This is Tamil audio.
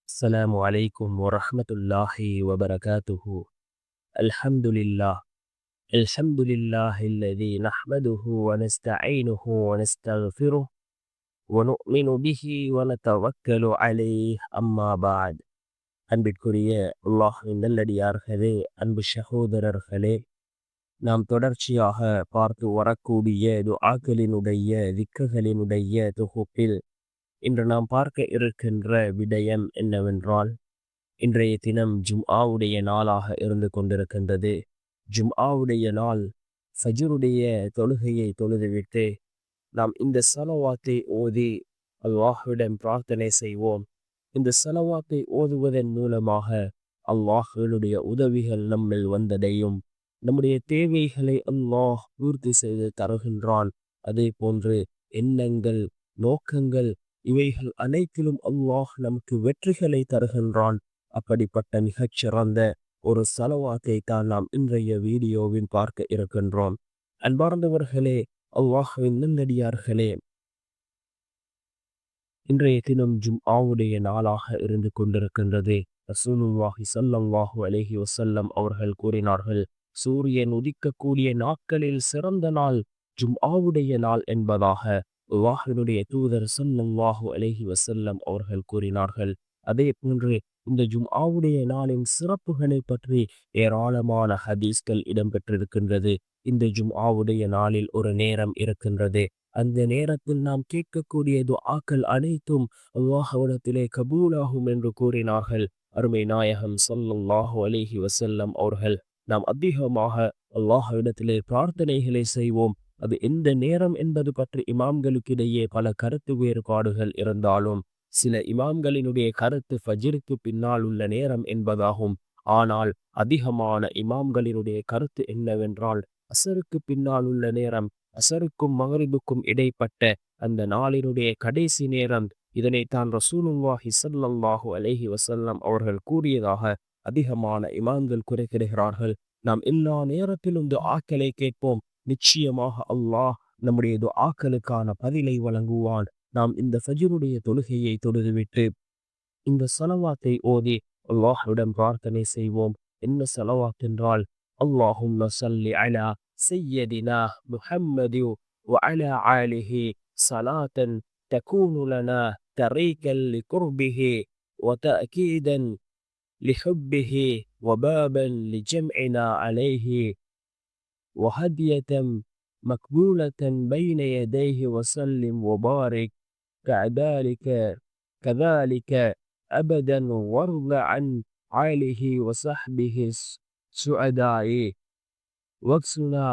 السلام عليكم ورحمة الله وبركاته. الحمد لله. الحمد لله الذي نحمده ونستعينه ونستغفره ونؤمن به ونتوكل عليه. أما بعد. அன்பிற்குரிய அல்லாஹ்வின் நல்லடியார்களே, அன்பு சகோதரர்களே, நாம் தொடர்ச்சியாக பார்த்து வரக்கூடிய துஆக்களினுடைய திக்ருகளினுடைய தொகுப்பில் இன்று நாம் பார்க்க இருக்கின்ற விடயம் என்னவென்றால், இன்றைய தினம் ஜும்ஆவுடைய நாளாக இருந்து கொண்டிருக்கின்றது. ஜும்ஆவுடைய நாள் ஃபஜ்ருடைய தொழுகையை தொழுதுவிட்டு நாம் இந்த ஸலவாத்தை ஓதி அல்லாஹ்விடம் பிரார்த்தனை செய்வோம். இந்த ஸலவாத்தை ஓதுவதன் மூலமாக அல்லாஹ்வினுடைய உதவிகள் நம்மில் வந்தடையும். நம்முடைய தேவைகளை அல்லாஹ் பூர்த்தி செய்து தருகின்றான். அதே போன்று எண்ணங்கள், நோக்கங்கள் இவைகள் அனைத்திலும் அல்லாஹ் நமக்கு வெற்றிகளை தருகின்றான். அப்படிப்பட்ட மிகச்சிறந்த ஒரு ஸலவாத்தை தான் நாம் இன்றைய வீடியோவில் பார்க்க இருக்கின்றோம். அன்பார்ந்தவர்களே, அல்லாஹ்வின் நல்லடியார்களே, இன்றைய தினம் ஜும்ஆவுடைய நாளாக இருந்து கொண்டிருக்கின்றது. ரசூலுல்லாஹி ஸல்லல்லாஹு அலைஹி வஸல்லம் அவர்கள் கூறினார்கள், சூரியன் உதிக்கக்கூடிய நாட்களில் சிறந்த நாள் ஜும்ஆவுடைய நாள் என்பதாக அல்லாஹ்வினுடைய தூதர் ஸல்லல்லாஹு அலைஹி வஸல்லம் அவர்கள் கூறினார்கள். அதே போன்று இந்த ஜும்ஆவுடைய நாளின் சிறப்புகளை பற்றி ஏராளமான ஹதீஸ்கள் இடம்பெற்றிருக்கின்றது. இந்த ஜும்ஆவுடைய நாளில் ஒரு நேரம் இருக்கின்றது. அந்த நேரத்தில் நாம் கேட்கக்கூடிய துஆக்கள் அனைத்தும் அல்லாஹ்விடத்திலே கபூலாகும் என்று கூறினார்கள் அருமை நாயகம் ஸல்லல்லாஹு அலைஹி வஸல்லம் அவர்கள். நாம் அதிகமாக அல்லாஹ்விடத்திலே பிரார்த்தனைகளை செய்வோம். அது எந்த நேரம் என்பது பற்றி இமாம்களுக்கிடையே பல கருத்து வேறுபாடுகள் இருந்தாலும், சில இமாம்களினுடைய கருத்து ஃபஜ்ருக்கு பின்னால் உள்ள நேரம் என்பதாகும். ஆனால் அதிகமான இமாம்களினுடைய கருத்து என்னவென்றால், அசருக்கு பின்னால் உள்ள நேரம், அசருக்கும் மகரிபுக்கும் இடைப்பட்ட அந்த நாளினுடைய கடைசி நேரம். இதனைத்தான் ரசூலுல்லாஹி ஸல்லல்லாஹு அலைஹி வஸல்லம் அவர்கள் கூறியதாக அதிகமான இமாம்கள் குறிப்பிடுகிறார்கள். நாம் எல்லா நேரத்திலும் துஆக்களை கேட்போம். நிச்சயமாக அல்லாஹ் நம்முடைய துஆக்களுக்கான பதிலை வழங்குவான். நாம் இந்த ஃபஜ்ருடைய தொழுகையை தொழுதுவிட்டு இந்த ஸலவாத்தை ஓதி அல்லாஹ்விடம் பிரார்த்தனை செய்வோம். என்ன ஸலவாத் என்றால், அல்லாஹும்ம ஸல்லி அலா சய்யதினா முஹம்மதி வ அலா ஆலிஹி ஸலாத்தன் தகூனு லனா தரீகன் லிகுர்பிஹி வ தஅகீதன் லிஹுப்பிஹி வ பாபன் லிஜம்இனா அலைஹி வ ஹதியத்தன் மக்பூலத்தன் பைன யதைஹி வஸல்லிம் வ பாரிக் كذلك أبدا وارض عن آله وصحبه السعداء واكسنا